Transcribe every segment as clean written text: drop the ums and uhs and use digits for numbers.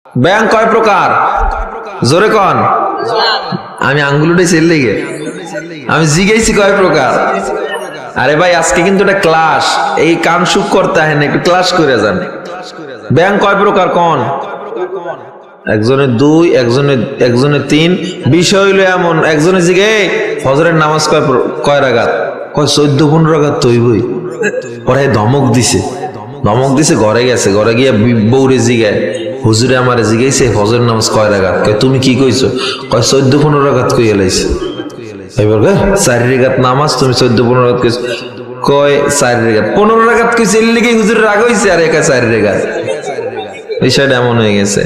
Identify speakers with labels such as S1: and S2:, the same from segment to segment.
S1: Bank কয় প্রকার? জোরে কন। আমি আঙ্গুলটাই চেল লেগে আমি জিজ্ঞেসি কয় প্রকার। আরে ভাই আজকে কিন্তু এটা ক্লাস, এই কান সুখ করতে হয় না, একটু ক্লাস করে যান। ব্যাংক কয় প্রকার কন? একজনে দুই, একজনে তিন। বিষয় হইলো এমন, একজনে জিগে ফজরের নামাজ কয় রাকাত? কয় 14-15 রাকাত তো হইবই। পরে ধমক দিছে, ঘরে গেছে, ঘরে গিয়ে বউরে জিগায়, হুজুরে আমারে জিগাইছে ফজরের নামাজ কয় রাকাত? কয় তুমি কি কইছো? কয় 14-15 রাকাত কইয়া লাইছে। এবার 4 রাকাত নামাজ, তুমি 14-15 রাকাত কইছো? কয় 4 রাকাত 15 রাকাত কইছে, এর লিগে হুজুরের রাগ হইছে। আর একা 4 রাকাত, বিষয়টা এমন হয়ে গেছে।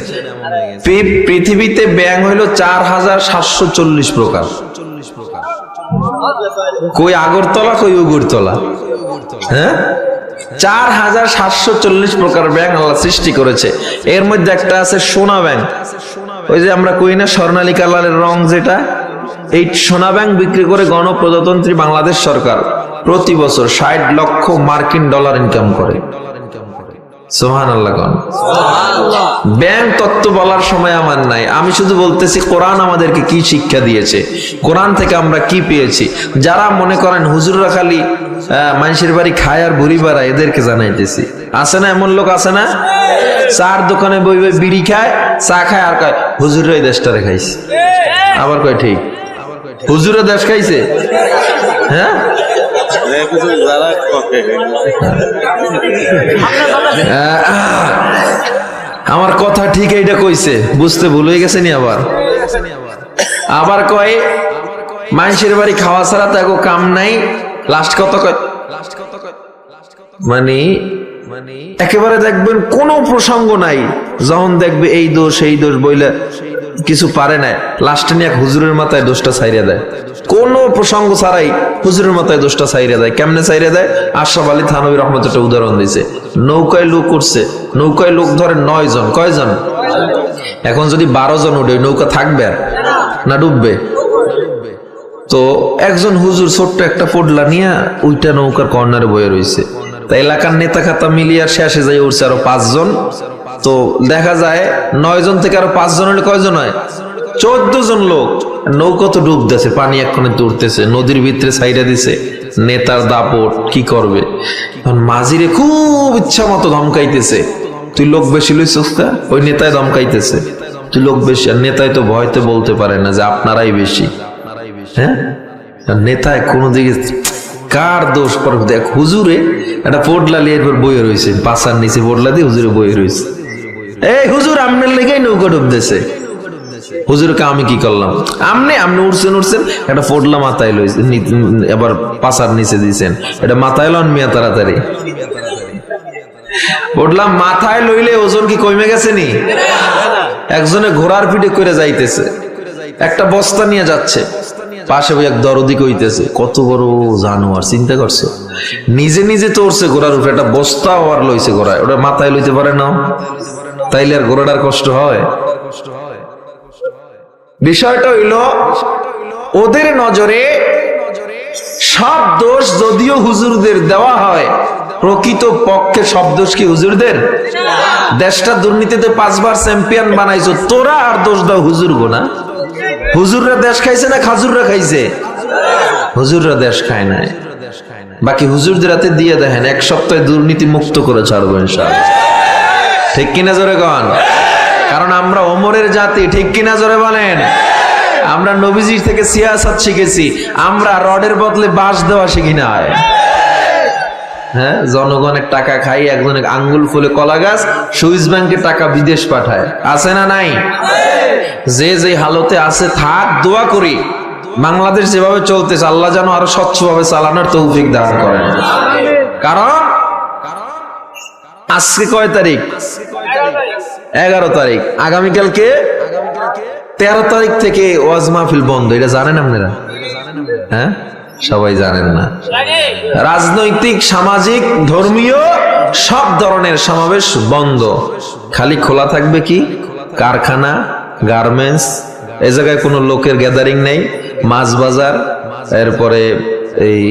S1: পৃথিবীতে ব্যাংক হইলো 4740 প্রকার। কই আগরতলা, কই উগুরতলা। হ্যাঁ, 4740 প্রকার ব্যাংক আল্লাহ সৃষ্টি করেছে। এর মধ্যে একটা আছে সোনা ব্যাংক। ওই যে আমরা কই না স্বর্ণালী কালারের রং যেটা, এই সোনা ব্যাংক বিক্রি করে গণপ্রজাতন্ত্রী বাংলাদেশ সরকার প্রতি বছর 60 লক্ষ মার্কিন ডলার ইনকাম করে। সুবহানাল্লাহ। ব্যাংক তত্ত্ব বলার সময় আমার নাই, আমি শুধু বলতেছি কোরআন আমাদেরকে কি শিক্ষা দিয়েছে, কোরআন থেকে আমরা কি পেয়েছি। যারা মনে করেন হুজুররা খালি মানুষের বাড়ি খায় আর ভুড়ি বাড়ায়, এদেরকে জানাইতেছি। আছে না এমন লোক? আছে না? চার দোকানে বই বই বিড়ি খায়, চা খায়, আর কয় হুজুররা এই দেশটারে খাইছে। আবার কয় ঠিক হুজুরা দেশ খাইছে। হ্যাঁ, আমার কথা ঠিক এইটা কইছে, বুঝতে ভুল হয়ে গেছে নি। আবার কয় মানুষের বাড়ি খাওয়া ছাড়া তো এগো কাম নাই। লাস্ট কত কয়, মানে একেবারে দেখবেন কোনো প্রসঙ্গ নাই, যখন দেখবে এই দোষ সেই দোষ বইলে কিছু পারে না, লাস্টে নিয়ে হুজুরের মাথায় দোষটা ছাইড়া দেয়। কোনো প্রসঙ্গ ছাড়াই হুজুরের মাথায় দোষটা ছাইড়া দেয়। কেমনে ছাইড়া দেয়? আশরাফ আলী থানভী রহমত একটা উদাহরণ দিয়েছে। নৌকায় লোক উঠছে, নৌকায় লোক ধরে 9 জন। কয়জন? এখন যদি 12 জন উঠে নৌকা থাকবে না ডুববে? তো একজন হুজুর ছোট্ট একটা পোডলা নিয়ে ওইটা নৌকার কর্নারে বয়ে রয়েছে। তা এলাকার নেতা খাতা মিলিয়ে শেষে যাই উঠছে আরো 5 জন। তো দেখা যায় 9 জন থেকে আরো 5 জন হলে কয়জন হয়? 14 জন লোক। নৌকা তো ডুবতেছে, পানি এক্ষণে তুলতেছে, নদীর ভিতরে ছাইড়া দিছে। নেতার দাপট কি করবে? মাঝিরে খুব ইচ্ছা মতো ধমকাইতেছে, তুই লোক বেশি লইছিস না? ওই নেতায় ধমকাইতেছে, তুই লোক বেশি। আর নেতায় তো ভয়তে বলতে পারে না যে আপনারাই বেশি। হ্যাঁ, নেতায় কোনো দিকে কার দোষ পর দেখ, হুজুরে একটা পোডলা লিয়ে বইয়ে রয়েছে, পাশার নিচে পোডলা দিয়ে হুজুরে বইয়ে রয়েছে। এই হুজুর আপনার লেগেই নৌকা ডুবতেছে। হুজুরকে আমি কি করলাম? আপনি উঠছেন একটা পোডলা মাথায় লইছে, এবার পাশার নিচে দিয়েছেন, এটা মাথায় লন মিয়া তাড়াতাড়ি। পোডলা মাথায় লইলে ওজন কি কমে গেছে নি? একজনে ঘোড়ার পিঠে করে যাইতেছে, একটা বস্তা নিয়ে যাচ্ছে, পাশে ওই এক দরদি কইতেছে, কত বড় জানোয়ার, চিন্তা করছে, নিজে নিজে তো উঠছে ঘোড়ার উপরে, একটা বস্তা আর লইছে ঘোড়ায়, ওটা মাথায় লইতে পারে না, তাইলে আর ঘোড়াটার কষ্ট হয়? বিষয়টা হইল ওদের নজরে সব দোষ যদিও হুজুরদের দেওয়া হয়, প্রকৃত পক্ষে সব দোষ কি হুজুরদের? দেশটা দুর্নীতিতে 5 বার চ্যাম্পিয়ন বানাইছো, তোরা আর দোষ দাও হুজুর গো না? হুজুররা দেশ খাইছে না খাজুররা খাইছে? হুজুররা দেশ খায় নাই। বাকি হুজুরদের হাতে দিয়ে দেখেন, 1 সপ্তাহে দুর্নীতি মুক্ত করে ছাড়বো ইনশাআল্লাহ। ঠিক কিনা জোরে কন? কারণ আমরা ওমরের জাতি। ঠিক কিনা জোরে বলেন? আমরা নবীজির থেকে সিয়াসাত শিখেছি, আমরা রডের বদলে বাঁশ দেওয়া শিখি না। হ্যাঁ, জনগণের টাকা খাই, একজনের আঙ্গুল ফুলে কলা গাছ, সুইস ব্যাংকে টাকা বিদেশ পাঠায়। আছে না নাই? যে যে হালতে আছে থাক, দোয়া করি বাংলাদেশ যেভাবে চলতেছে আল্লাহ যেন আরো স্বচ্ছভাবে চালানোর তৌফিক দান করেন। কারণ আজকে কয় তারিখ? 11 তারিখ। আগামীকালকে 13 তারিখ থেকে ওয়াজ মাহফিল বন্ধ। এটা জানেন আপনারা? হ্যাঁ, সবাই জানেন না। রাজনৈতিক, সামাজিক, ধর্মীয় সব ধরনের সমাবেশ বন্ধ। খালি খোলা থাকবে কি কারখানা, গার্মেন্টস, এই জায়গায় কোনো লোকের গ্যাদারিং নেই, মাছ বাজার, এরপরে এই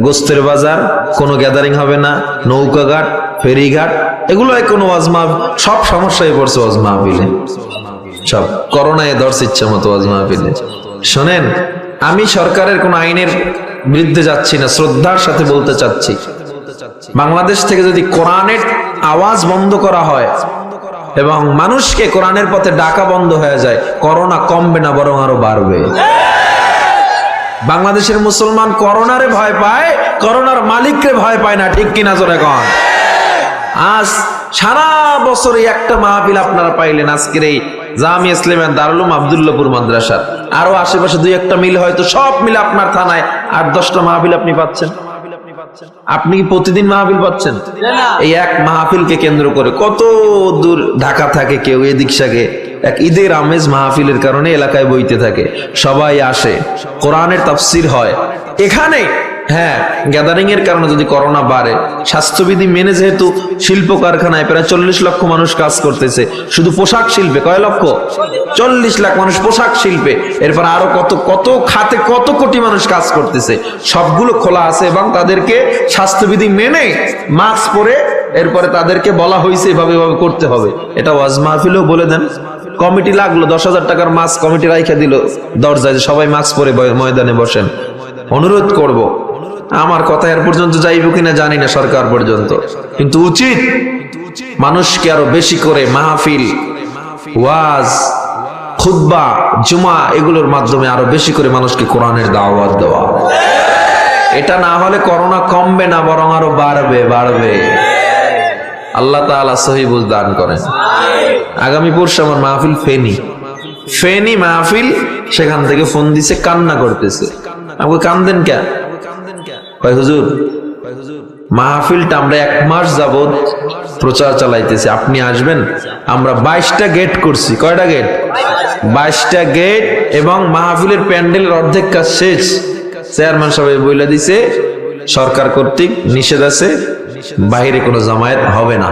S1: গোস্তের বাজার, কোনো গ্যাদারিং হবে না, নৌকাঘাট, ফেরিঘাট, এগুলোই কোনো ওয়াজ মাহফিল, সব সমস্যায় পড়ছে ওয়াজ মাহফিলে, সব করোনায় ধরছে ইচ্ছা মতো ওয়াজ মাহফিলে। শোনেন, আমি সরকারের কোন আইনের বিরুদ্ধে যাচ্ছি না, শ্রদ্ধার সাথে বলতে চাচ্ছি, বাংলাদেশ থেকে যদি কোরআনের আওয়াজ বন্ধ করা হয় এবং মানুষকে কোরআনের পথে ডাকা বন্ধ হয়ে যায়, করোনা কমবে না, বরং আরো বাড়বে। বাংলাদেশের মুসলমান করোনারে ভয় পায়, করোনার মালিককে ভয় পায় না, ঠিক কিনা জোরে কন? আজ সারা বছর একটা মাহফিল আপনারা পাইলেন, আজকের এই জামিয়া ইসলামিয়া দারুল উলুম আব্দুল্লাহপুর মাদ্রাসার, আরো আশেপাশে দুই একটা মিল, হয়তো সব মিলে আপনার থানায় 8-10টা মাহফিল আপনি পাচ্ছেন। আপনি কি প্রতিদিন মাহফিল পাচ্ছেন? এই এক মাহফিলকে কেন্দ্র করে কত দূর ঢাকা থাকে, কেউ এদিক সাকে, এক ঈদের আমেজ মাহফিলের কারণে এলাকায় বইতে থাকে, সবাই আসে, কোরআনের তাফসীর হয় এখানে। হ্যাঁ, গ্যাদারিং এর কারণে যদি করোনা বাড়ে, স্বাস্থ্যবিধি মেনে যেহেতু শিল্প কারখানায় প্রায় 40 লক্ষ মানুষ কাজ করতেছে, শুধু পোশাক শিল্পে কয় লক্ষ? 40 লাখ মানুষ পোশাক শিল্পে, এরপর আরো কত কত খাতে কত কোটি মানুষ কাজ করতেছে, সবগুলো খোলা আছে এবং তাদেরকে স্বাস্থ্যবিধি মেনে মাস্ক পরে এরপরে তাদেরকে বলা হয়েছে এভাবে এভাবে করতে হবে। এটা ওয়াজ মাহফিলেও বলে দেন। কমিটি লাগলো 10,000 টাকার মাস্ক কমিটি রাইখা দিল দরজায়, সবাই মাস্ক পরে ময়দানে বসেন। অনুরোধ করব, আমার কথা এর পর্যন্ত যাইব কিনা জানি না, সরকার পর্যন্ত, কিন্তু উচিত মানুষকে আরো বেশি করে মাহফিল, ওয়াজ, খুতবা, জুমা এগুলোর মাধ্যমে আরো বেশি করে মানুষকে কোরআনের দাওয়াত দেওয়া। এটা না হলে করোনা কমবে না, বরং আরো বাড়বে বাড়বে। আল্লাহ তাআলা সহি বুঝ দান করেন। আগামী পরশু আমার মাহফিল ফেনী মাহফিল, সেখান থেকে ফোন দিছে, কান্না করতেছে। আমাকে কান্দেন কে? ভাই হুজুর, মাহফিলটা আমরা 1 মাস যাবত প্রচার চালাইতেছি, আপনি আসবেন। আমরা 22টা গেট করছি। কয়টা গেট? 22টা গেট, এবং মাহফিলের প্যান্ডেলের অর্ধেক কাজ শেষ। চেয়ারম্যান সাহেব বইলা দিছে সরকার কর্তৃক নিষেধ আছে, বাইরে কোনো জামায়াত হবে না।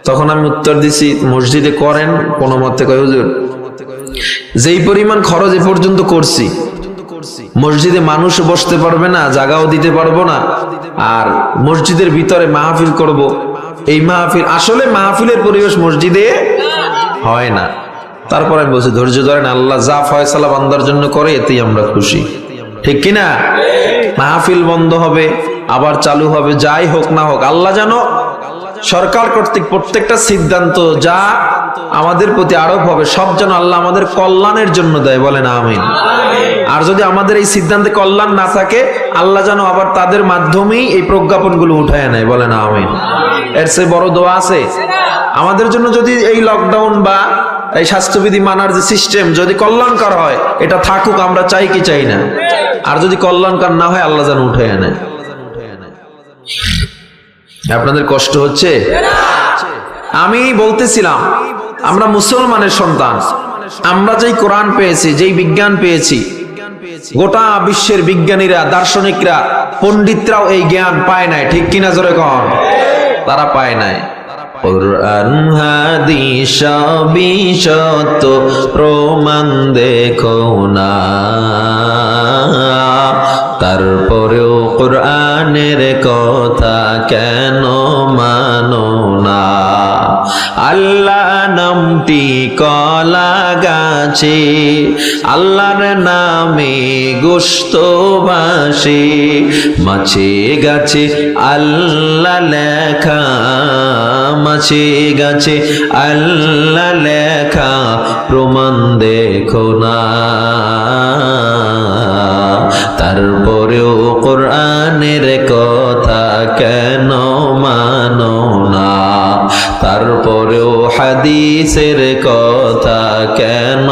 S1: তখন আমি উত্তর দিছি, মসজিদে করেন কোনো মতে। কয় হুজুর, যেই পরিমাণ খরচ এ পর্যন্ত করছি, মসজিদে মানুষ বসতে পারবে না, জায়গাও দিতে পারবো না, আর মসজিদের ভিতরে মাহফিল করব, এই মাহফিল আসলে মাহফিলের পরিবেশ মসজিদে হয় না। তারপর আমি বলছি, ধৈর্য ধরেন, আল্লাহ যা ফয়সালা বান্দার জন্য করে এতেই আমরা খুশি, ঠিক কিনা? মাহফিল বন্ধ হবে, আবার চালু হবে, যাই হোক না হোক, আল্লাহ জানো সরকার কর্তৃক প্রত্যেকটা সিদ্ধান্ত যা আমাদের প্রতি আরোপ হবে, সব যেন আল্লাহ আমাদের কল্যাণের জন্য দেয়, বলেন আমিন। আর যদি আমাদের এই সিদ্ধান্তে কল্যাণ না থাকে, আল্লাহ যেন আবার তাদের মাধ্যমেই এই প্রজ্ঞাপনগুলো উঠায় নেয়, বলেন আমিন। এর চেয়ে বড় দোয়া আছে আমাদের জন্য? যদি এই লকডাউন বা এই স্বাস্থ্যবিধি মানার যে সিস্টেম যদি কল্যাণকর হয়, এটা থাকুক, আমরা চাই কি চাই না? আর যদি কল্যাণকর না হয়, আল্লাহ যেন উঠায় নেয়। আপনাদের কষ্ট হচ্ছে? আমি বলতেছিলাম, আমরা মুসলমানের সন্তান, আমরা যেই কোরআন পেয়েছি, যেই বিজ্ঞান পেয়েছি, গোটা বিশ্বের বিজ্ঞানীরা, দার্শনিকরা, পণ্ডিতরাও এই জ্ঞান পায় নাই, ঠিক কিনা জোরে কন? তারা পায় নাই। কোরআন হাদিস সবই সত্য, প্রমাণ দেখো না, তারপরেও কোরআনের কথা কেন মানো না? আল্লাহ নামটি কলা গাছে, আল্লাহর নামে গোশত ভাসে, মাছে গাছে আল্লাহ লেখা, মাছে গাছে আল্লাহ লেখা, প্রমাণ দেখো না, তারপরেও কোরআনের কথা কেন মানো না? তারপরেও হাদিসের কথা কেন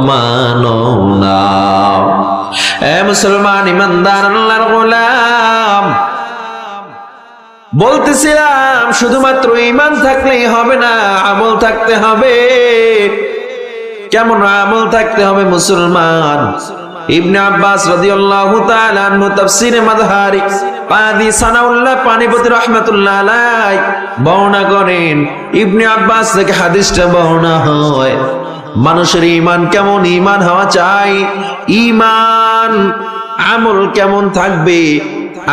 S1: মানো না? এ মুসলমান ইমানদার আল্লাহর গোলাম, বলতেছিলাম শুধুমাত্র ঈমান থাকলেই হবে না, আমল থাকতে হবে। কেমন আমল থাকতে হবে মুসলমান? ইবনে আব্বাস রাদিয়াল্লাহু তাআলা আনহু তাফসীরে মাযহারি কাযী সানাউল্লাহ পানিপতি রাহমাতুল্লাহ আলাইহি বর্ণনা করেন। ইবনে আব্বাস থেকে হাদিসটা বর্ণনা হয়, মানুষের ঈমান কেমন ঈমান হওয়া চাই? ঈমান আমল কেমন থাকবে?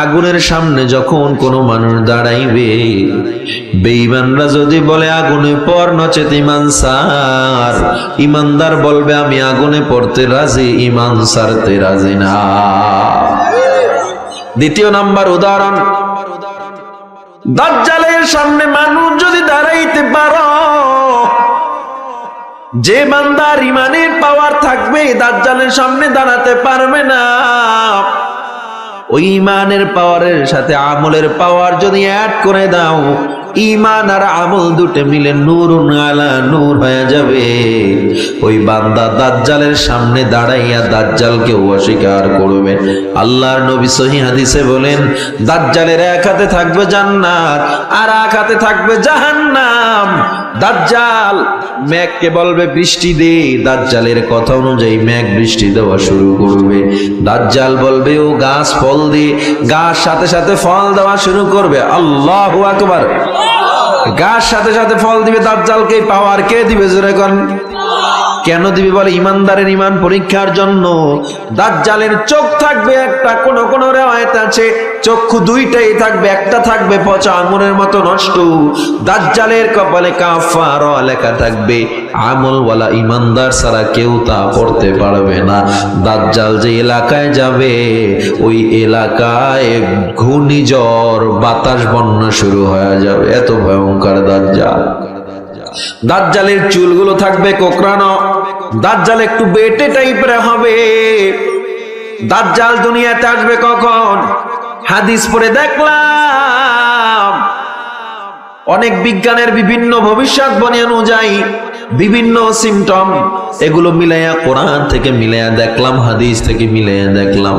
S1: আগুনের সামনে যখন কোনো মানুষ দাঁড়াইবে, বেঈমানরা যদি বলে আগুনে পর নচেত ঈমান সার, ঈমানদার বলবে আমি আগুনে পড়তে রাজি, ঈমান সারতে রাজি না। দ্বিতীয় নাম্বার উদাহরণ, দাজ্জালের সামনে মানুষ যদি দাঁড়াইতে পারো, যে বান্দার ঈমানের পাওয়ার থাকবে দাজ্জালের সামনে দাঁড়াতে পারবে না। ওই ঈমানের পাওয়ারের সাথে আমলের পাওয়ার যদি অ্যাড করে দাও, ঈমান আর আমল দুটো মিলে নূরুন আলা নূর হয়ে যাবে। ওই বান্দা দাজ্জালের সামনে দাঁড়াইয়া দাজ্জালকে অস্বীকার করবে। আল্লাহর নবী সহিহ হাদিসে বলেন, দাজ্জালের এক হাতে থাকবে জান্নাত আর এক হাতে থাকবে জাহান্নাম। দাজ্জাল মেঘকে বলবে বৃষ্টি দে, দাজ্জালের কথা অনুযায়ী মেঘ বৃষ্টি দেওয়া শুরু করবে। দাজ্জাল বলবে ও গাছ ফল দে, গাছ সাথে সাথে ফল দেওয়া শুরু করবে। আল্লাহু আকবার। গাছ সাথে সাথে ফল দিবে। দাজ্জালকে পাওয়ার কে দিবে? জোরে কোন। কেন দিবে বলে? ঈমানদারের ঈমান পরীক্ষার জন্য। দাজ্জালের চোখ থাকবে একটা, কোন কোন রিওয়ায়াত আছে চক্ষু দুইটাই থাকবে, একটা থাকবে পচা আঙুরের মতো নষ্ট। দাজ্জালের কপালে কাফারা লেখা থাকবে, আমলওয়ালা ঈমানদার ছাড়া কেউ তা পড়তে পারবে না। দাজ্জাল যে এলাকায় যাবে, ওই এলাকায় ঘূর্ণিঝড় বাতাস বন্যা শুরু হয়ে যাবে, এত ভয়ঙ্কর দাজ্জাল। দাজ্জালের চুলগুলো থাকবে কোকড়ানো, দাজ্জাল একটু বেটে টাইপের হবে। দাজ্জাল দুনিয়াতে আসবে কখন? হাদিস পড়ে দেখলাম অনেক বিজ্ঞানের বিভিন্ন ভবিষ্যৎবাণী অনুযায়ী বিভিন্ন সিমটম, এগুলো মিলাইয়া কোরআন থেকে মিলাইয়া দেখলাম, হাদিস থেকে মিলাইয়া দেখলাম,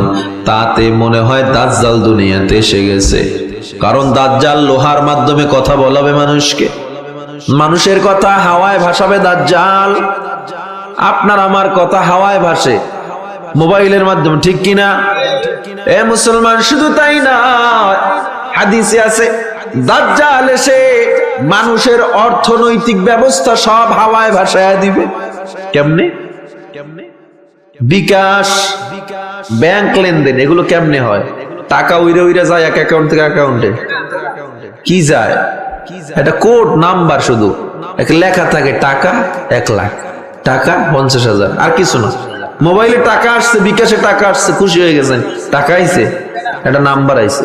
S1: তাতে মনে হয় দাজ্জাল দুনিয়াতে এসে গেছে। কারণ দাজ্জাল লোহার মাধ্যমে কথা বলাবে মানুষকে, মানুষের কথা হাওয়ায় ভাসাবে দাজ্জাল। আপনার আমার কথা হাওয়ায় ভাসে মোবাইলের মাধ্যমে, ঠিক কিনা? এ মুসলমান, শুধু তাই না, হাদিসে আছে দাজ্জাল এসে মানুষের অর্থনৈতিক ব্যবস্থা সব হাওয়ায় ভাসায় দিবে। কেমনে? বিকাশ, ব্যাংক লেনদেন, এগুলো কেমনে হয়? টাকা উইরে উইরে যায় এক অ্যাকাউন্ট থেকে অ্যাকাউন্টে। কি যায়? এটা কোড নাম্বার, শুধু লেখা থাকে টাকা 1 লাখ, টাকা 50,000, আর কিছু না। মোবাইলে টাকা আসছে, বিকাশে টাকা আসছে, খুশি হয়ে গেছেন, টাকা আইছে, একটা নাম্বার আইছে,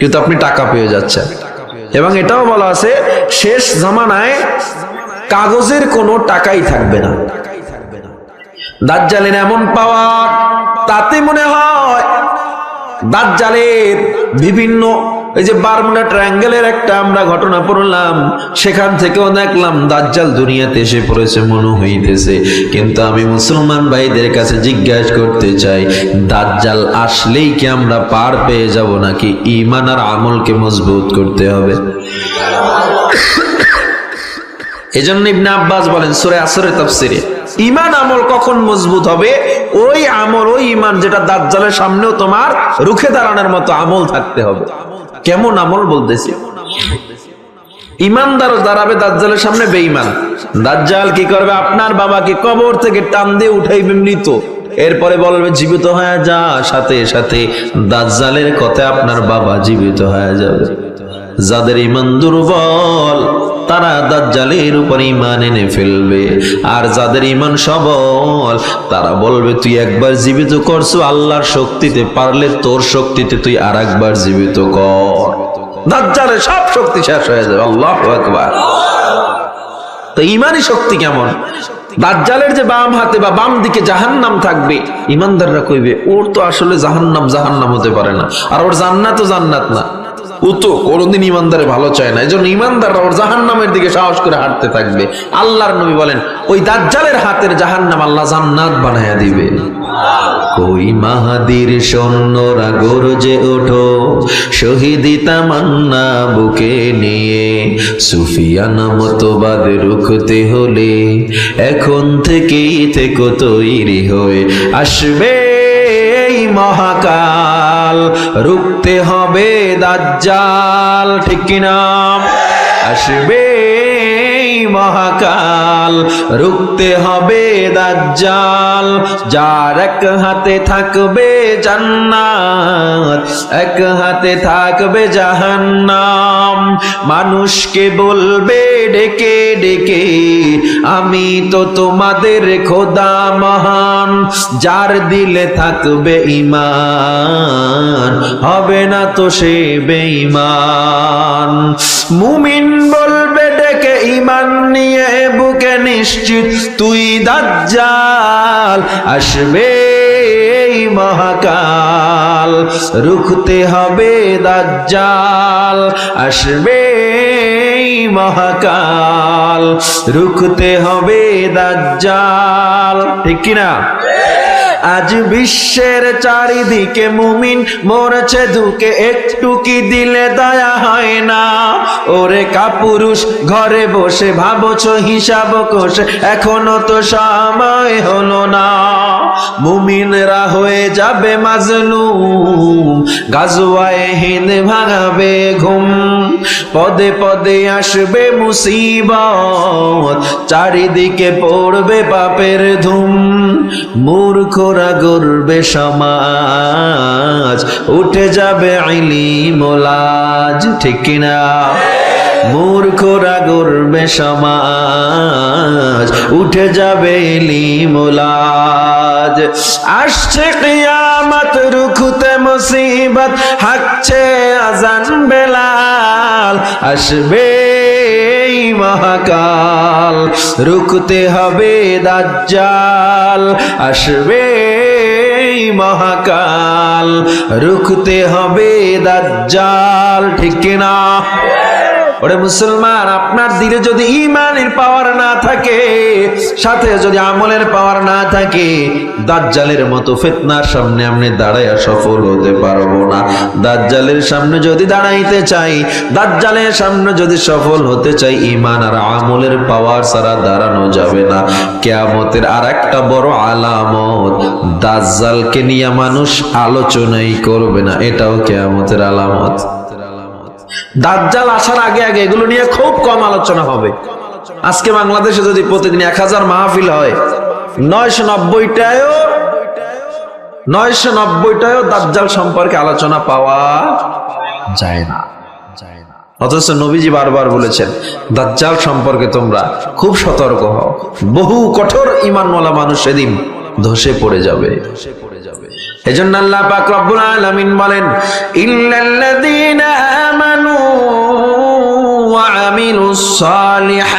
S1: কিন্তু আপনি টাকা পেয়ে যাচ্ছেন। এবং এটাও বলা আছে শেষ জামানায় কাগজের কোনো টাকাই থাকবে না। দাজ্জালের এমন পাওয়ার, তাতে মনে হয় দাজ্জালের বিভিন্ন, এই যে বারমুডা ট্রায়াঙ্গেলের একটা আমরা ঘটনা পড়লাম, সেখান থেকেও দেখলাম দাজ্জাল দুনিয়াতে এসে পড়েছে মনে হইতেছে। কিন্তু আমি মুসলমান ভাইদের কাছে জিজ্ঞাসা করতে চাই, দাজ্জাল আসলেই কি আমরা পার পেয়ে যাব, নাকি ঈমান আর আমলকে মজবুত করতে হবে? এজন্য ইবনে আব্বাস বলেন সূরা আসরের তাফসীরে, ঈমান আমল কখন মজবুত হবে? ওই আমল, ওই ঈমান যেটা দাজ্জালের সামনেও তোমার রুখে দাঁড়ানোর মতো আমল থাকতে হবে। কেমন আমল বলতেছি? ঈমানদারও দাঁড়াবে দাজ্জালের সামনে বেঈমান। দাজ্জাল কি করবে? আপনার বাবাকে কবর থেকে টান দিয়ে উঠাইবে মৃত, এরপরে বলবে জীবিত হয়ে যা, সাথে সাথে দাজ্জালের কথায় আপনার বাবা জীবিত হয়ে যাবে। যাদের ঈমান দুর্বল তারা দাজ্জালের উপর ঈমান এনে ফেলবে, আর যাদের ঈমান সবল তারা বলবে তুই একবার জীবিত করছো, আল্লাহর শক্তিতে পারলে তোর শক্তিতে তুই আরেকবার জীবিত কর। দাজ্জালের সব শক্তি শেষ হয়ে যাবে। আল্লাহু আকবার। তো ঈমানি শক্তি কেমন? দাজ্জালের যে বাম হাতে বা বাম দিকে জাহান্নাম থাকবে, ঈমানদাররা কইবে ওর তো আসলে জাহান্নাম হতে পারে না, আর ওর জান্নাতও জান্নাত না, ও তো কোনদিন ঈমানদারে ভালো চায় না। এজন্য ঈমানদাররা ওর জাহান্নামের দিকে সাহস করে হাঁটতে থাকবে। আল্লাহর নবী বলেন ওই দাজ্জালের হাতের জাহান্নাম আল্লাহ জান্নাত বানায়া দিবে। কই মাহাদির সৈন্যরা গর্জে ওঠো, শহীদি তামান্না বুকে নিয়ে, সুফিয়ান মতবাদ রুখতে হলে এখন থেকেই থেকো তৈরি হয়ে, আসবে এই মহাকাল, রুখতে হবে দাজ্জাল, ঠিক কিনা? আসবে এই মহাকাল, রুখতে হবে দাজ্জাল। যার এক হাতে থাকবে জান্নাত, এক হাতে থাকবে জাহান্নাম। মানুষকে বলবে ডেকে ডেকে, আমি তো তোমাদের খোদা মহান। যার দিলে থাকবে ঈমান, হবে না তো সে বেঈমান। মুমিন বলবে ডেকে ঈমান নিয়ে বুকে, নিশ্চিত তুই দাজ্জাল আসবে এই মহাকাল, রুখতে হবে দাজ্জাল আসবে এই মহাকাল, রুখতে হবে দাজ্জাল। ঠিক কিনা? আজ বিশ্বের চারিদিকে মুমিন মরছে ধুকে, একটু কি দিলে দয়া হয় না? ওরে কাপুরুষ ঘরে বসে ভাবছো হিসাব কষে, এখনো তো সময় হলো না। মুমিনরা হয়ে যাবে মাজলুম, গাজওয়ায়ে হিন্দ ভাঙাবে ঘুম। পদে পদে আসবে মুসিবত, চারিদিকে পড়বে পাপের ধুম। মূর্খরা গড়বে সমাজ, উঠে যাবে ইলম ও লাজ। ঠিক কিনা? মূর্খরা গড়বে সমাজ, উঠে যাবে ইলম ও লাজ। আসছে কিয়ামত, রুখতে মুসিবত, হাঁকছে আজান বেলাল, আসবে এই মহাকাল, রুখতে হবে দাজ্জাল আসবে এই মহাকাল, রুখতে হবে দাজ্জাল। ঠিক কিনা? ওরে মুসলমান, আপনার দিলে যদি ঈমানের পাওয়ার না থাকে, সাথে যদি আমলের পাওয়ার না থাকে, দাজ্জালের মতো ফিতনার সামনে আপনি দাঁড়াইয়া সফল হতে পারবো না। দাজ্জালের সামনে যদি দাঁড়াইতে চাই, দাজ্জালের সামনে যদি সফল হতে চাই, ঈমান আর আমলের পাওয়ার ছাড়া দাঁড়ানো যাবে না। কিয়ামতের আরেকটা বড় আলামত, দাজ্জালকে নিয়ে মানুষ আলোচনাই করবে না, এটাও কিয়ামতের আলামত। দাজ্জাল আসার আগে আগে এগুলো নিয়ে খুব কম আলোচনা হবে। আজকে বাংলাদেশে যদি প্রতিদিন 1000 মাহফিল হয়, 990টায়ও দাজ্জাল সম্পর্কে আলোচনা পাওয়া যায় না। অথচ নবীজি বারবার বলেছেন, দাজ্জাল সম্পর্কে তোমরা খুব সতর্ক হও, বহু কঠোর ঈমানওয়ালা মানুষ সেদিন ধসে পড়ে যাবে। এজন্য আল্লাহ পাক রব্বুল আলামিন বলেন, ইল্লাল্লাযীনা আমানু ওয়া আমিলুস সালিহাত।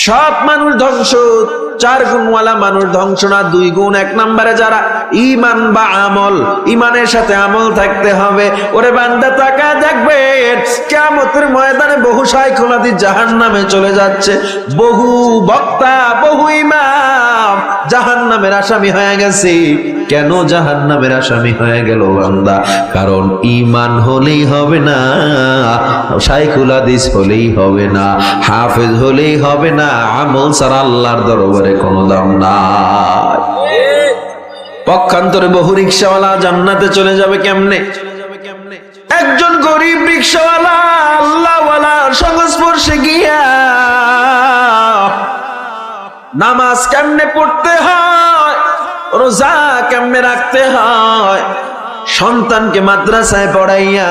S1: সব মানুষ ধ্বংস, 4 গুণওয়ালা মানুষ ধ্বংস না, 2 গুণ। 1 নম্বরে যারা ঈমান বা আমল, ঈমানের সাথে আমল থাকতে হবে। ওরে বান্দা তাকায় দেখবেন, কিয়ামতের ময়দানে বহু শাইখুল হাদিস জাহান্নামে চলে যাচ্ছে, বহু বক্তা, বহু ইমাম জাহান্নামের আসামি হয়ে গেছে। কেন জাহান্নামের আসামি হয়ে গেল বান্দা? কারণ ঈমান হলেই হবে না, শাইখুল হাদিস হলেই হবে না, হাফেজ হলেই হবে না, আমল ছাড়া আল্লাহর দরবারে কোনো দাম নাই। পক্ষান্তরে বহু রিকশাওয়ালা জান্নাতে চলে যাবে কেমনে? একজন গরিব রিকশাওয়ালা আল্লাহওয়ালার সংস্পর্শে গিয়া নামাজ কেমনে পড়তে হয়, রোজা কেমনে রাখতে হয়, সন্তানকে মাদ্রাসায় পড়াইয়া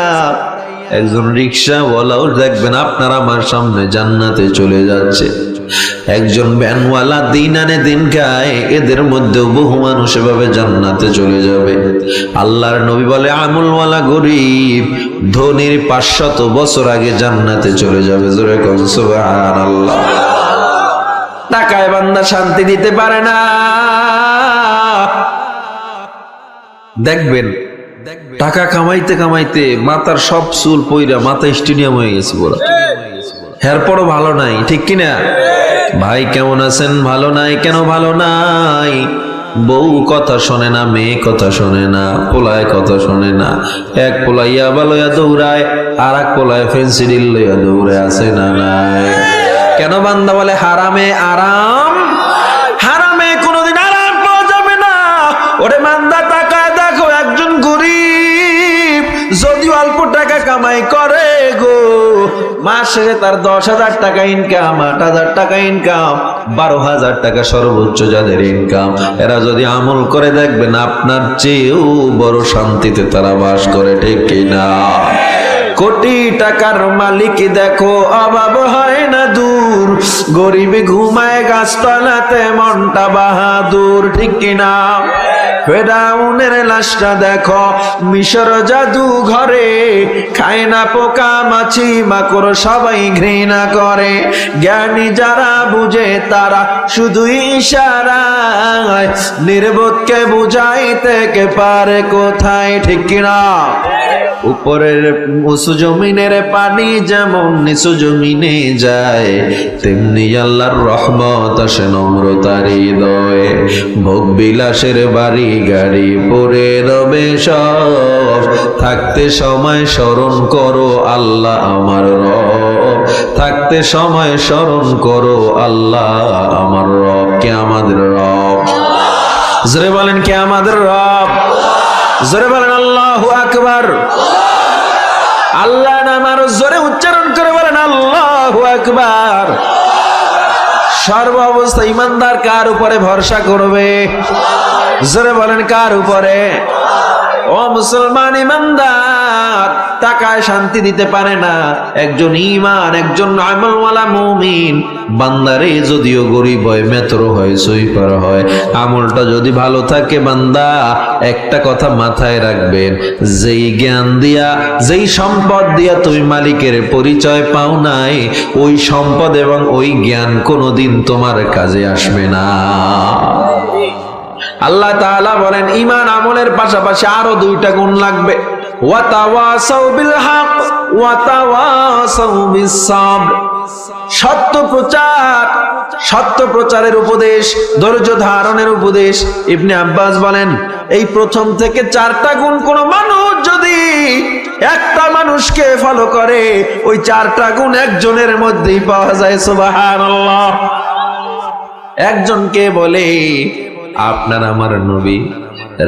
S1: একজন রিকশাওয়ালাও দেখবেন আপনার আমার সামনে জান্নাতে চলে যাচ্ছে। একজন ভ্যানওয়ালা দিন আনে দিন খায়, এদের মধ্যে বহু মানুষ এভাবে জান্নাতে চলে যাবে। আল্লাহর নবী বলে, আমলওয়ালা গরিব ধনীর 500 বছর আগে জান্নাতে চলে যাবে। জোরে কন সুবহানাল্লাহ। টাকায় বান্দা শান্তি দিতে পারে না। দেখবেন টাকা কামাইতে কামাইতে মাথার সব চুল পইরা মাথা স্টেডিয়াম হয়ে গেছে বলা, এরপরও ভালো নাই। ঠিক কিনা? ভাই কেমন আছেন? ভালো নাই। কেন ভালো নাই? বউ কথা শোনে না, মেয়ে কথা শোনে না, পোলায় কথা শোনে না। এক পোলাই ইয়াবা লইয়া দৌড়ায়, আর এক পোলায় ফেন্সিডিল লইয়া দৌড়ায়, আছে না নাই? কেন? বান্দা বলে হারামে আরাম, হারামে কোনোদিন আরাম পাওয়া যাবে না। ওরে বান্দা তাকায় দেখো, একজন গরিব যদিও অল্প টাকা কামাই মাস শেষে তার 10,000 টাকা ইনকাম, 8,000 টাকা ইনকাম, 12,000 টাকা সর্বোচ্চ যাদের ইনকাম, এরা যদি আমল করে দেখবেন আপনার চেয়েও বড় শান্তিতে তারা বাস করে, ঠিক কিনা? কোটি টাকার মালিক দেখো অভাব হয় না দূর, গরিব ঘুমায় গাছতলাতে মনটা বাহাদুর, ঠিক কিনা? ফেরাউনের লাশটা দেখো মিশর জাদু ঘরে, খায় না পোকা মাছি মাকড় সবাই ঘৃণা করে, জ্ঞানী যারা বুঝে তারা শুধু ইশারায় নির্বোধকে বুঝাইতে কে পারে কোথায়, ঠিক কিনা? উপরের উঁচু জমিনের পানি যেমন নিচু জমিনে যায়, তেমনি আল্লাহর রহমত আসে নম্রতার হৃদয়ে। ভোগ বিলাসের বাড়ি গাড়ি পরে রবে সব, থাকতে সময় স্মরণ করো আল্লাহ আমার রব, থাকতে সময় স্মরণ করো আল্লাহ আমার রব। কে আমাদের রব? জোরে বলেন কে আমাদের রব? জোরে বলেন আল্লাহু আকবার। আল্লাহ নাম আরো জোরে উচ্চারণ করে বলেন আল্লাহু আকবার। সর্ব অবস্থা ইমানদার কার উপরে ভরসা করবে? জোরে বলেন কার উপরে? ও মুসলমান ইমানদার, টাকায় শান্তি দিতে পারে না একজন ঈমান, একজন আমলওয়ালা মুমিন বান্দারে যদিও গরিব হয়, মেতর হয়, সুইপার হয়, আমলটা যদি ভালো থাকে বান্দা একটা কথা মাথায় রাখবেন, যেই জ্ঞান দিয়া যেই সম্পদ দিয়া তুমি মালিকের পরিচয় পাও নাই, ওই সম্পদ এবং ওই জ্ঞান কোনোদিন তোমার কাজে আসবে না। আল্লাহ তাআলা বলেন ঈমান আমলের পাশাপাশি আরো 2টা গুণ লাগবে, ওয়াতাওয়াসাউ বিল হক ওয়াতাওয়াসাউ বিস সাবর। সত্য প্রচারের উপদেশ, ধৈর্য ধারণের উপদেশ। ইবনে আব্বাস বলেন এই প্রথম থেকে 4টা গুণ কোন মানুষ যদি একটা মানুষকে ফলো করে, ওই 4টা গুণ একজনের মধ্যেই পাওয়া যায়। সুবহানাল্লাহ। একজনকে বলে আপনার আমার নবী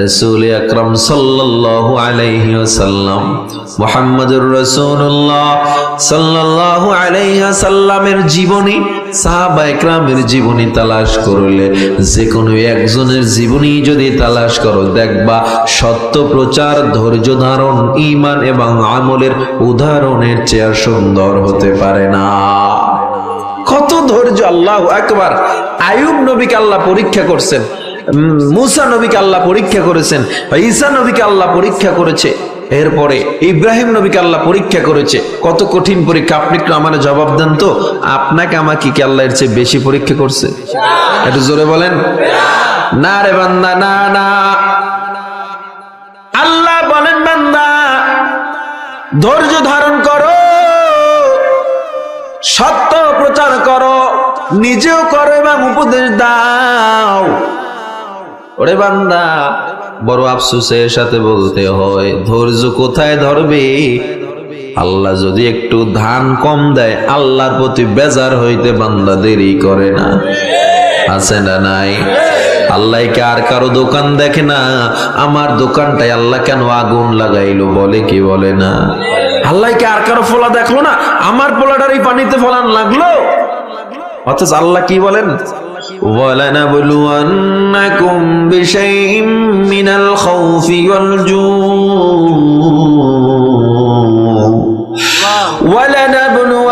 S1: রাসূল আকরাম সাল্লাল্লাহু আলাইহি ওয়াসাল্লাম মুহাম্মদুর রাসূলুল্লাহ সাল্লাল্লাহু আলাইহি ওয়াসাল্লামের জীবনী, সাহাবায়ে কেরামের জীবনী তালাশ করলে, যে কোনো একজনের জীবনী যদি তালাশ করো দেখবা সত্য প্রচার, ধৈর্য ধারণ, ঈমান এবং আমলের উদাহরণের চেয়ে সুন্দর হতে পারে না। কত ধৈর্য! আল্লাহু আকবার। আইয়ুব নবীকে আল্লাহ পরীক্ষা করছেন, মুসা নবীকে আল্লাহ পরীক্ষা করেছেন, ঈসা নবীকে আল্লাহ পরীক্ষা করেছে, এরপরে ইব্রাহিম নবীকে আল্লাহ পরীক্ষা করেছে। কত কঠিন পরীক্ষা! আপনি একটু আমার জবাব দেন তো, আপনাকে আমাকে কি আল্লাহ এর চেয়ে বেশি পরীক্ষা করছে? একটু জোরে বলেন না রে বান্দা, না না। আল্লাহ বলেন বান্দা ধৈর্য ধারণ করো, সত্য প্রচার করো, নিজেও করো এবং উপদেশ দাও। ওরে বান্দা, বড় আফসোসের সাথে বলতে হয় ধৈর্য কোথায় ধরবে? আল্লাহ যদি একটু ধান কম দেয় আল্লাহর প্রতি বেজার হইতে বান্দা দেরি করে না, আছে না নাই? আল্লাহ কি আর কারো দোকান দেখে না? আমার দোকানটায় আল্লাহ কেন আগুন লাগাইলো, বলে কি বলে না? আল্লাহ কি আর কারো ফোলা দেখলো না? আমার পোলাটার এই পানিতে ফলান লাগলো। অথচ আল্লাহ কি বলেন? وَلَنَبْلُوَنَّكُمْ بِشَيْءٍ مِّنَ الْخَوْفِ وَالْجُوعِ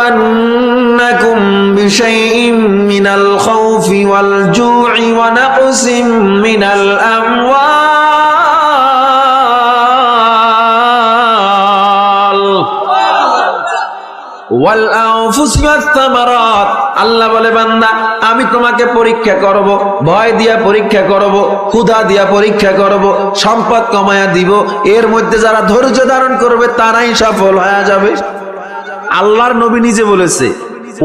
S1: وَلَنَبْلُوَنَّكُمْ بِشَيْءٍ مِّنَ الْخَوْفِ وَالْجُوعِ وَنَقْصٍ مِّنَ الْأَمْوَالِ وَالْأَنفُسِ وَالثَّمَرَاتِ। আল্লাহ বলে বান্দা আমি তোমাকে পরীক্ষা করব, ভয় দিয়া পরীক্ষা করব, ক্ষুধা দিয়া পরীক্ষা করব, সম্পদ কমায়া দিব, এর মধ্যে যারা ধৈর্য ধারণ করবে তারাই সফল হয়ে যাবে। আল্লাহর নবী নিজে বলেছে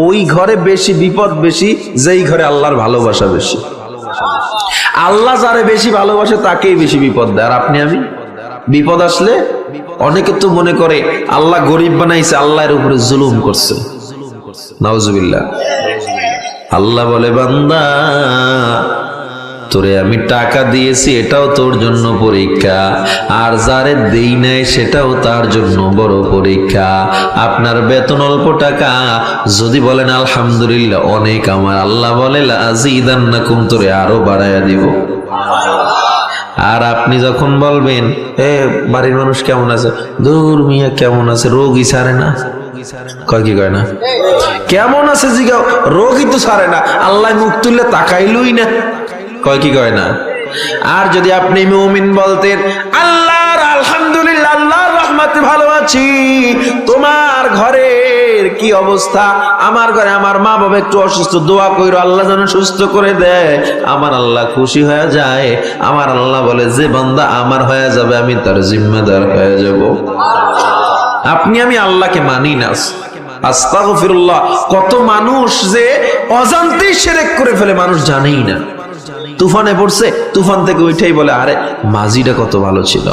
S1: ওই ঘরে বেশি বিপদ বেশি যেই ঘরে আল্লাহর ভালোবাসা বেশি। আল্লাহ যারে বেশি ভালোবাসে তাকেই বেশি বিপদ দেয়। আর আপনি আমি বিপদ আসলে অনেকে তো মনে করে আল্লাহ গরিব বানাইছে, আল্লাহর উপরে জুলুম করছে। নাউজুবিল্লাহ। আল্লাহ বলে বান্দা তোরে আমি টাকা দিয়েছি এটাও তোর জন্য পরীক্ষা, আর যারে দেই নাই সেটাও তার জন্য বড় পরীক্ষা। আপনার বেতন অল্প টাকা, যদি বলেন আলহামদুলিল্লাহ অনেক আমার, আল্লাহ বলে লাযীদান্নাকুম, তোরে আরো বাড়ায়া দিব। আর আপনি যখন বলবেন বাড়ির মানুষ কেমন আছে, দূর মিয়া কেমন আছে, রোগই ছাড়ে না, কয় কি কয় না, কেমন আছে জিগাও, রোগই তো ছাড়ে না, আল্লাহ মুখ তুললে তাকাইলই না, কয় কি কয় না। আর যদি আপনি মুমিন বলতেন আল্লাহর আলহামদুলিল্লাহ, আল্লাহর রহমতে ভালো আছি, তোমার ঘরের কি অবস্থা, আমার ঘরে আমার মা বাবা একটু অসুস্থ, দোয়া কইরো আল্লাহ যেন সুস্থ করে দেয়, আমার আল্লাহ খুশি হয়ে যায়। আমার আল্লাহ বলে যে বান্দা আমার হয়ে যাবে আমি তার জিম্মেদার হয়ে যাব। আপনি আমি আল্লাহকে মানি না, আস্তাগফিরুল্লাহ। কত মানুষ যে অজান্তেই শিরক করে ফেলে, মানুষ জানেই না। তুফানে পড়ছে, তুফান থেকে উঠেই বলে আরে মাঝিটা কত ভালো ছিল,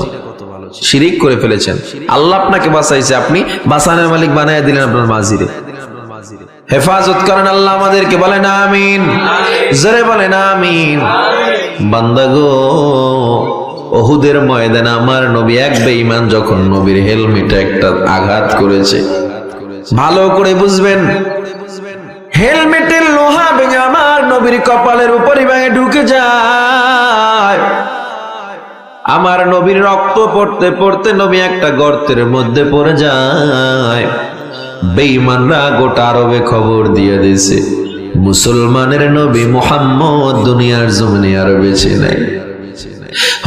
S1: শিরিক করে ফেলেছেন। আল্লাহ আপনাকে বাঁচাইছে, আপনি বাঁচানোর মালিক বানায় দিলেন আপনার মাঝিরে। হেফাজত করেন আল্লাহ আমাদেরকে, বলেন আমিন, জোরে বলেন আমিন। বান্দা গো, উহুদের ময়দানে আমার নবী এক বেঈমান যখন নবীর হেলমেটে একটা আঘাত করেছে, ভালো করে বুঝবেন, হেলমেটের লোহা ভেঙে আমার নবীর কপালের উপরে ভেঙে ঢুকে যায়। আমার নবীর রক্ত পড়তে পড়তে নবী একটা গর্তের মধ্যে পড়ে যায়। বেঈমানরা গোটা আরবে খবর দিয়ে দিয়েছে মুসলমানের নবী মুহাম্মদ দুনিয়ার জমিনে আর বেঁচে নাই।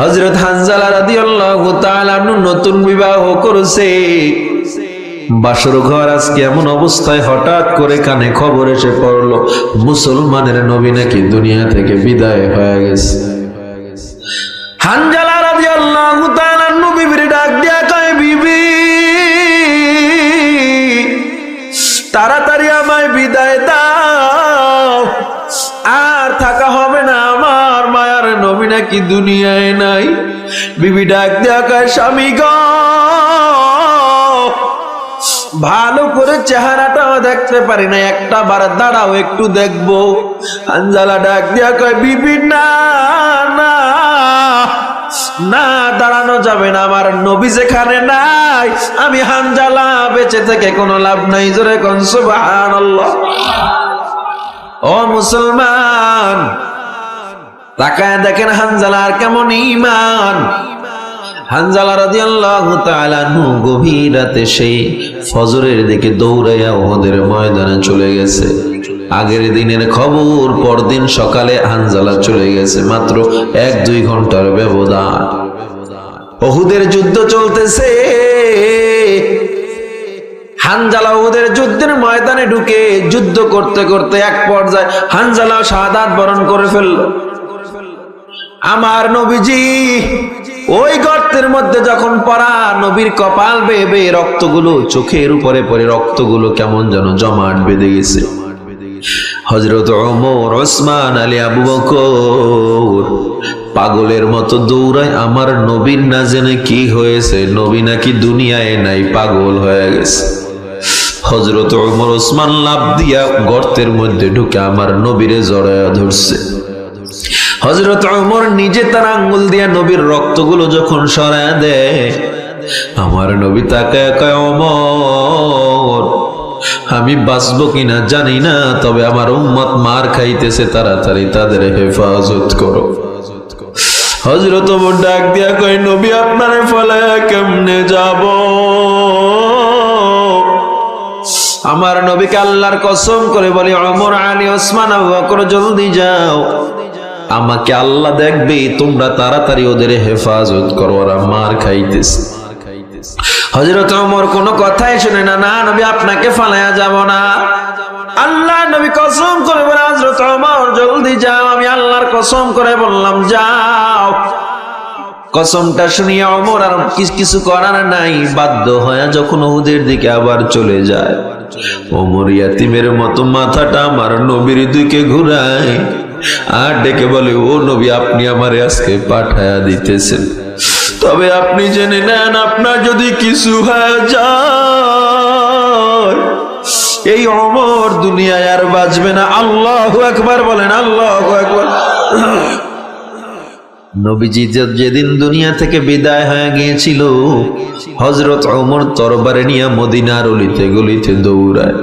S1: হযরত হানজালা রাদিয়াল্লাহু তাআলা আনহু নতুন বিবাহ করেছে, বাসর ঘর আজকে এমন অবস্থায় হঠাৎ করে কানে খবর এসে পড়লো মুসলমানের নবী নাকি দুনিয়া থেকে বিদায় হয়ে গেছে। হানজালা রাদিয়াল্লাহু তাআলা আনহু বিবির ডাক দিয়া কয়, বিবি তাড়াতাড়ি আমায় বিদায় দাও, আর থাকা হবে না, আমার মায়ার নবী নাকি দুনিয়ায় নাই। বিবি ডাক দিয়া কয়, স্বামী গো ভালো করে চেহারাটাও দেখতে পারি না, একটা বার দাঁড়াও একটু দেখবো। হানজালা ডাক দিয়া কয়, বিবি না না না, দাঁড়ানো যাবে না, আমার নবী যেখানে নাই আমি হানজালা বেঁচে থেকে কোনো লাভ নাই। জোরে কোন সুবহানাল্লাহ। ও মুসলমান, তাকায় দেখেন হানজালার কেমন ঈমান। হানজালা রাদিয়াল্লাহু তাআলা আনহু গভীর রাতে সেই ফজরের দিকে দৌড়াইয়া উহুদের ময়দানে চলে গেছে। আগের দিনের খবর পরদিন সকালে হানজালা চলে গেছে, মাত্র 1-2 ঘন্টার ব্যবধান। উহুদের যুদ্ধ চলতেছে, হানজালা উহুদের যুদ্ধের ময়দানে ঢুকে যুদ্ধ করতে করতে এক পর্যায়ে হানজালা শাহাদাত বরণ করে ফেলল। আমার নবীজি ওই গর্তের মধ্যে যখন পড়া, নবীর কপাল বেয়ে বেয়ে রক্তগুলো চোখের উপরে পড়ে রক্তগুলো কেমন যেন জমাট বেঁধে গেছে। হযরত ওমর, ওসমান, আলী, আবু বকর পাগলের মতো দৌড়ায়, আমার নবীর না জেনে কি হয়েছে, নবী নাকি দুনিয়ায় নাই, পাগল হয়ে গেছে। হযরত ওমর, ওসমান লাফ দিয়া গর্তের মধ্যে ঢুকে আমার নবীরে জড়ায়া ধরছে। হযরত ওমর নিজে তার আঙ্গুল দিয়া নবীর রক্তগুলো যখন সরায় দেয়, আমার নবী তাকায় কয়, ওমর আমি বাঁচবো কিনা জানি না, তবে আমার উম্মত মার খাইতেছে, তাড়াতাড়ি তাদের হেফাজত করো। হযরত ওমর ডাক দিয়া কয়, নবী আপনারে ফলায়া কেমনে যাব? আমার নবীকে আল্লাহর কসম করে বলি, ওমর, আলী, ওসমান, আবু বকর জলদি যাও, আমাকে আল্লাহ দেখবে, তোমরা তাড়াতাড়ি ওদের হেফাজত করো, ওরা মার খাইতেছে। হযরত ওমর কোনো কথাই শুনে না, না নবী আপনাকে ফালায়া যাব না। আল্লাহ নবী কসম করে বলে, হযরত ওমর জলদি যাও, আমি আল্লাহর কসম করে বললাম যাও। কসমটা শুনিয়া ওমর আর কিছু করার নাই, বাধ্য হয়ে যখন উহুদের দিকে আবার চলে যায়, ওমর ইয়াতিমের মতো মাথাটা আমার নবীর দিকে ঘুরায় আর ডেকে বলে, ও নবী আপনি আমারে আজকে পাঠায়া দিতেছেন, তবে আপনি জেনে নেন আপনার যদি কিছু হয়ে যায় এই ওমর দুনিয়ায় আর বাঁচবে না। আল্লাহু আকবার বলেন, আল্লাহু আকবার। নবীজি যেদিন দুনিয়া থেকে বিদায় হয়ে গিয়েছিল, হযরত ওমর তরবারি নিয়ে মদিনার অলিতে গলিতে দৌড়ায়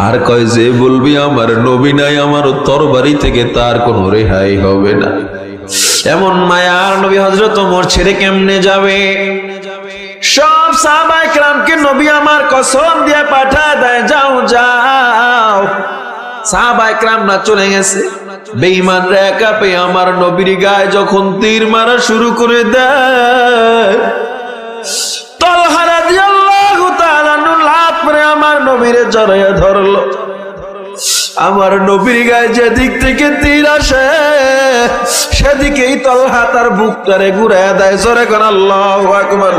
S1: আর কয়, যে বলবি আমার নবী নাই, আমার তরবারি থেকে তার কোনো রেহাই হবে না। এমন মায়ার নবী হযরত ওমর ছেড়ে কেমনে যাবে? সব সাহাবায়ে কেরামকে নবী আমার কসম দিয়ে পাঠায় দেয়, যাও যাও। সাহাবায়ে কেরামরা চলে গেছে, বেঈমানরা একা পেয়ে আমার নবীর গায়ে যখন তীর মারা শুরু করে দেয়, তালহা রাদিয়াল্লাহু তাআলা আনহু লাফ করে আমার নবীরে জড়াইয়া ধরলো। আমার নবীর গায়ে যেদিক থেকে তীর আসে সেদিকেই তালহা তার বুকটারে ঘুরাইয়া দেয়। জোরে কোন আল্লাহু আকবার।